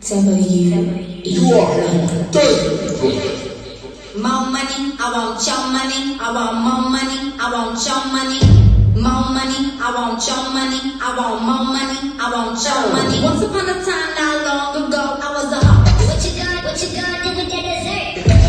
You are dirty. More money, I want your money. I want more money, I want your money. More money, I want your money. I want more money, I want your money. Once upon a time, not long ago, I was a hoe. What you gonna do with that dessert?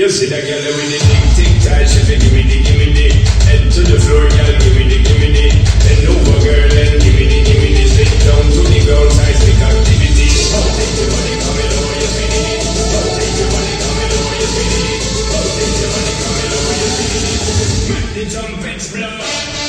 You see that girl with the tick tight, she fi give me the head to the floor, girl, give me the bend over, girl, and give me the sit down to the ground, seismic activity. Take your money, come over, you spin it. Take your money, come over, you spin it. Take your money, come over, you spin it. Make the jump explode.